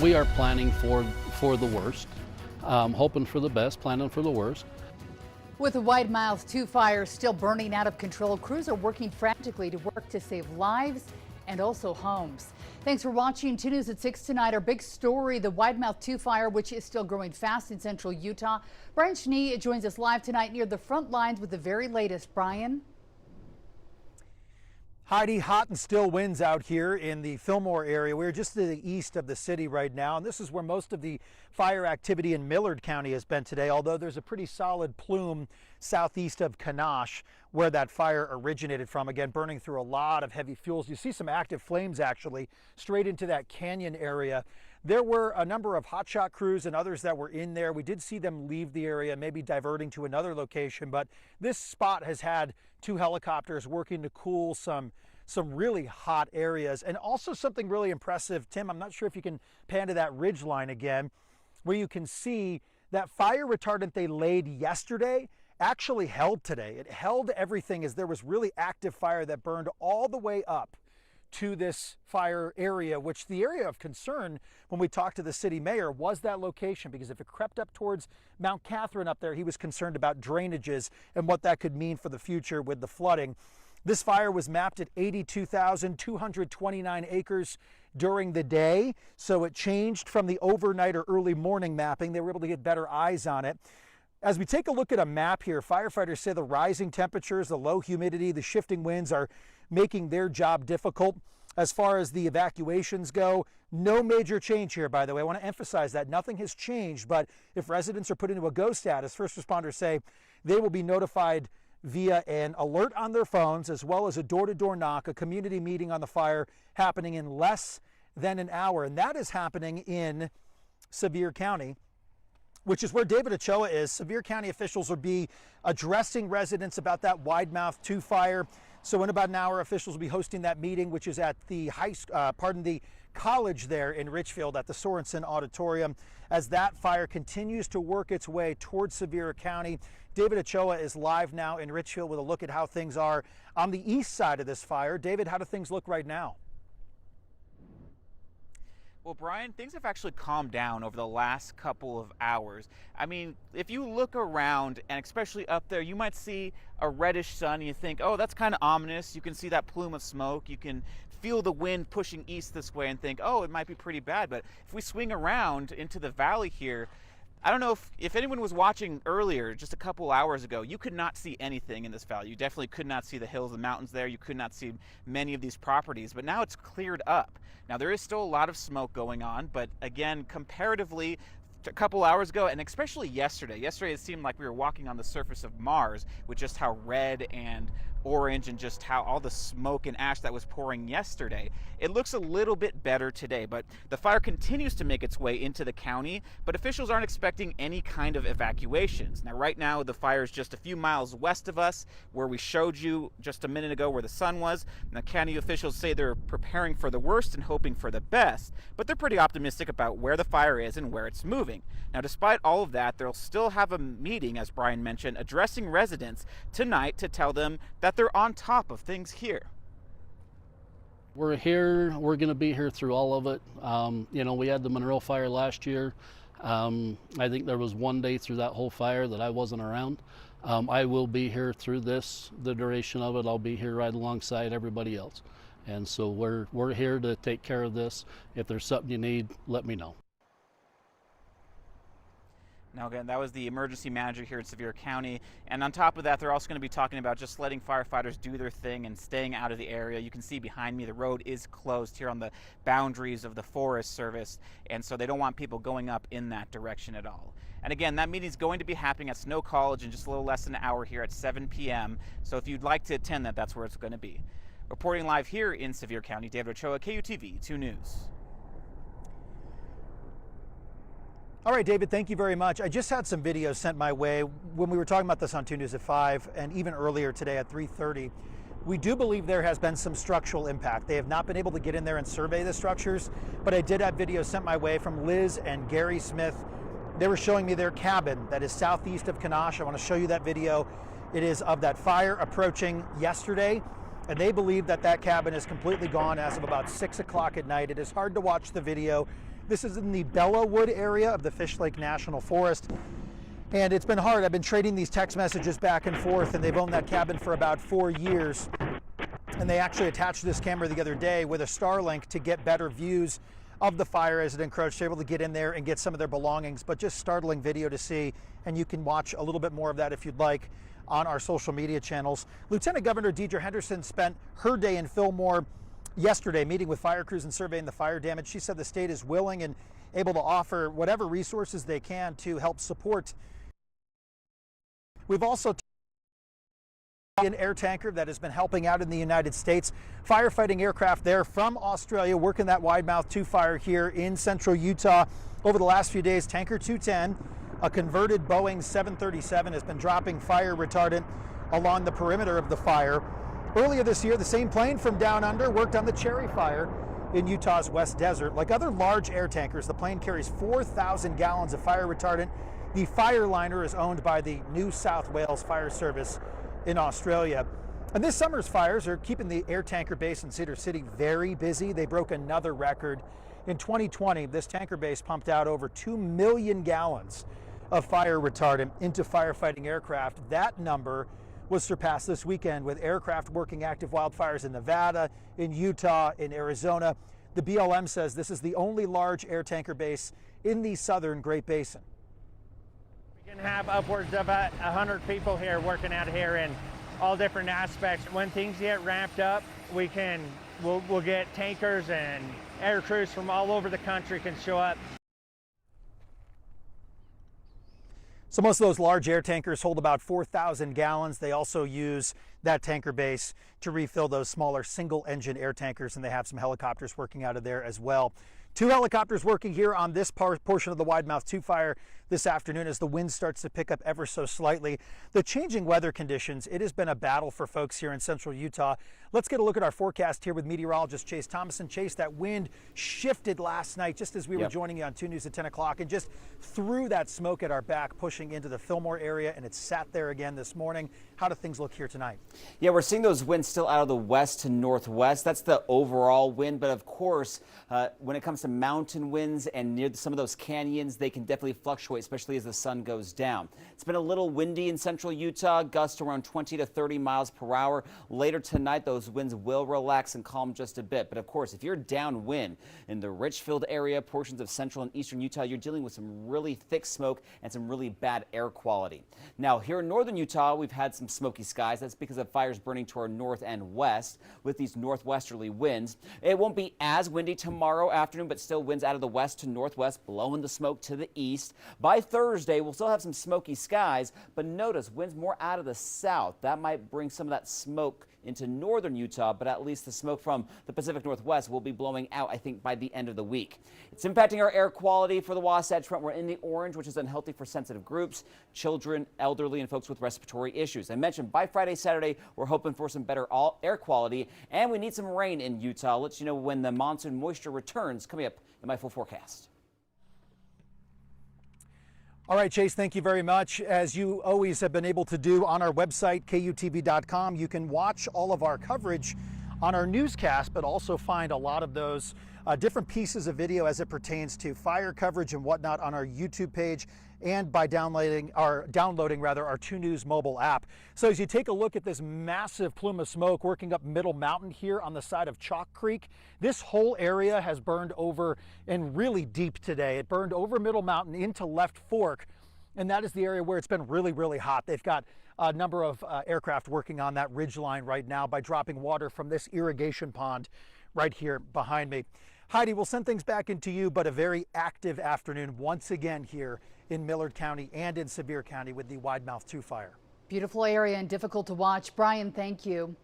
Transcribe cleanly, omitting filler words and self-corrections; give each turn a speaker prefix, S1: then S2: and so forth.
S1: We are planning for the worst, hoping for the best, planning for the worst.
S2: With the Widemouth 2 fire still burning out of control, crews are working frantically to save lives and also homes. Thanks for watching 2 News at 6 tonight. Our big story, the Widemouth 2 fire, which is still growing fast in central Utah. Brian Schnee joins us live tonight near the front lines with the very latest. Brian?
S3: Heidi, hot and still winds out here in the Fillmore area. We're just to the east of the city right now, and this is where most of the fire activity in Millard County has been today, although there's a pretty solid plume southeast of Kanash where that fire originated from, again, burning through a lot of heavy fuels. You see some active flames actually straight into that canyon area. There were a number of hotshot crews and others that were in there. We did see them leave the area, maybe diverting to another location, but this spot has had 2 helicopters working to cool some really hot areas. And also something really impressive, Tim, I'm not sure if you can pan to that ridge line again, where you can see that fire retardant they laid yesterday actually held today. It held everything as there was really active fire that burned all the way up to this fire area, which the area of concern when we talked to the city mayor was that location, because if it crept up towards Mount Catherine up there, he was concerned about drainages and what that could mean for the future with the flooding. This fire was mapped at 82,229 acres during the day, so it changed from the overnight or early morning mapping. They were able to get better eyes on it. As we take a look at a map here, firefighters say the rising temperatures, the low humidity, the shifting winds are making their job difficult. As far as the evacuations go, no major change here, by the way. I want to emphasize that nothing has changed, but if residents are put into a go status, first responders say they will be notified via an alert on their phones, as well as a door-to-door knock, a community meeting on the fire happening in less than an hour. And that is happening in Sevier County, which is where David Ochoa is. Sevier County officials will be addressing residents about that Widemouth 2 fire. So in about an hour, officials will be hosting that meeting, which is at the college there in Richfield at the Sorensen Auditorium, as that fire continues to work its way towards Sevier County. David Ochoa is live now in Richfield with a look at how things are on the east side of this fire. David, how do things look right now?
S4: Well, Brian, things have actually calmed down over the last couple of hours. I mean, if you look around, and especially up there, you might see a reddish sun and you think, oh, that's kind of ominous. You can see that plume of smoke. You can feel the wind pushing east this way and think, oh, it might be pretty bad. But if we swing around into the valley here, I don't know if anyone was watching earlier, just a couple hours ago, you could not see anything in this valley. You definitely could not see the hills and mountains there. You could not see many of these properties, but now it's cleared up. Now there is still a lot of smoke going on, but again, comparatively, a couple hours ago, and especially yesterday it seemed like we were walking on the surface of Mars with just how red and orange and just how all the smoke and ash that was pouring yesterday. It looks a little bit better today, but the fire continues to make its way into the county, but officials aren't expecting any kind of evacuations. Now right now the fire is just a few miles west of us, where we showed you just a minute ago where the sun was. Now county officials say they're preparing for the worst and hoping for the best, but they're pretty optimistic about where the fire is and where it's moving. Now despite all of that, they'll still have a meeting, as Brian mentioned, addressing residents tonight to tell them that they're on top of things here.
S1: We're here, we're going to be here through all of it. You know, we had the Monroe fire last year. I think there was one day through that whole fire that I wasn't around. I will be here through this, the duration of it. I'll be here right alongside everybody else. And so we're here to take care of this. If there's something you need, let me know.
S4: Now again, that was the emergency manager here in Sevier County, and on top of that, they're also going to be talking about just letting firefighters do their thing and staying out of the area. You can see behind me the road is closed here on the boundaries of the Forest Service, and so they don't want people going up in that direction at all. And again, that meeting is going to be happening at Snow College in just a little less than an hour here at 7 p.m. So if you'd like to attend that, that's where it's going to be. Reporting live here in Sevier County, David Ochoa, KUTV 2 News.
S3: All right, David, thank you very much. I just had some videos sent my way when we were talking about this on 2 News at 5 and even earlier today at 3:30. We do believe there has been some structural impact. They have not been able to get in there and survey the structures, but I did have videos sent my way from Liz and Gary Smith. They were showing me their cabin that is southeast of Kanash. I want to show you that video. It is of that fire approaching yesterday, and they believe that that cabin is completely gone as of about 6 o'clock at night. It is hard to watch the video This is in the Bellawood area of the Fish Lake National Forest. And it's been hard. I've been trading these text messages back and forth, and they've owned that cabin for about 4 years. And they actually attached this camera the other day with a Starlink to get better views of the fire as it encroached. They're able to get in there and get some of their belongings, but just startling video to see. And you can watch a little bit more of that if you'd like on our social media channels. Lieutenant Governor Deidre Henderson spent her day in Fillmore yesterday meeting with fire crews and surveying the fire damage. She said the state is willing and able to offer whatever resources they can to help support. We've also an air tanker that has been helping out in the United States. Firefighting aircraft there from Australia working that Widemouth 2 fire here in central Utah. Over the last few days, Tanker 210, a converted Boeing 737, has been dropping fire retardant along the perimeter of the fire. Earlier this year, the same plane from down under worked on the Cherry Fire in Utah's West Desert. Like other large air tankers, the plane carries 4,000 gallons of fire retardant. The Fireliner is owned by the New South Wales Fire Service in Australia. And this summer's fires are keeping the air tanker base in Cedar City very busy. They broke another record. In 2020, this tanker base pumped out over 2 million gallons of fire retardant into firefighting aircraft. That number was surpassed this weekend with aircraft working active wildfires in Nevada, in Utah, in Arizona. The BLM says this is the only large air tanker base in the southern Great Basin.
S5: We can have upwards of 100 people here working out here in all different aspects. When things get ramped up, we'll get tankers and air crews from all over the country can show up.
S3: So most of those large air tankers hold about 4,000 gallons. They also use that tanker base to refill those smaller single-engine air tankers, and they have some helicopters working out of there as well. 2 helicopters working here on this portion of the Widemouth 2 fire this afternoon as the wind starts to pick up ever so slightly. The changing weather conditions, it has been a battle for folks here in central Utah. Let's get a look at our forecast here with meteorologist Chase Thomason. Chase, that wind shifted last night just as we were joining you on 2 News at 10 o'clock and just threw that smoke at our back, pushing into the Fillmore area, and it sat there again this morning. How do things look here tonight?
S6: Yeah, we're seeing those winds still out of the west to northwest. That's the overall wind, but of course, when it comes to mountain winds and near some of those canyons, they can definitely fluctuate, especially as the sun goes down. It's been a little windy in central Utah, gusts around 20 to 30 miles per hour. Later tonight, those winds will relax and calm just a bit. But of course, if you're downwind in the Richfield area, portions of central and eastern Utah, you're dealing with some really thick smoke and some really bad air quality. Now, here in northern Utah, we've had some smoky skies. That's because of fires burning to our north and west with these northwesterly winds. It won't be as windy tomorrow afternoon, but still winds out of the west to northwest, blowing the smoke to the east. By Thursday, we'll still have some smoky skies, but notice winds more out of the south. That might bring some of that smoke into northern Utah, but at least the smoke from the Pacific Northwest will be blowing out, I think, by the end of the week. It's impacting our air quality for the Wasatch Front. We're in the orange, which is unhealthy for sensitive groups, children, elderly, and folks with respiratory issues. I mentioned by Friday, Saturday, we're hoping for some better air quality, and we need some rain in Utah. I'll let you know when the monsoon moisture returns, coming up in my full forecast.
S3: All right, Chase, thank you very much. As you always have been able to do on our website, KUTV.com, you can watch all of our coverage on our newscast, but also find a lot of those different pieces of video as it pertains to fire coverage and whatnot on our YouTube page and by downloading our 2 News mobile app. So as you take a look at this massive plume of smoke working up Middle Mountain here on the side of Chalk Creek, this whole area has burned over and really deep today. It burned over Middle Mountain into Left Fork, and that is the area where it's been really, really hot. They've got a number of aircraft working on that ridgeline right now by dropping water from this irrigation pond right here behind me. Heidi, we'll send things back into you, but a very active afternoon once again here in Millard County and in Sevier County with the Widemouth 2 fire.
S2: Beautiful area and difficult to watch. Brian, thank you.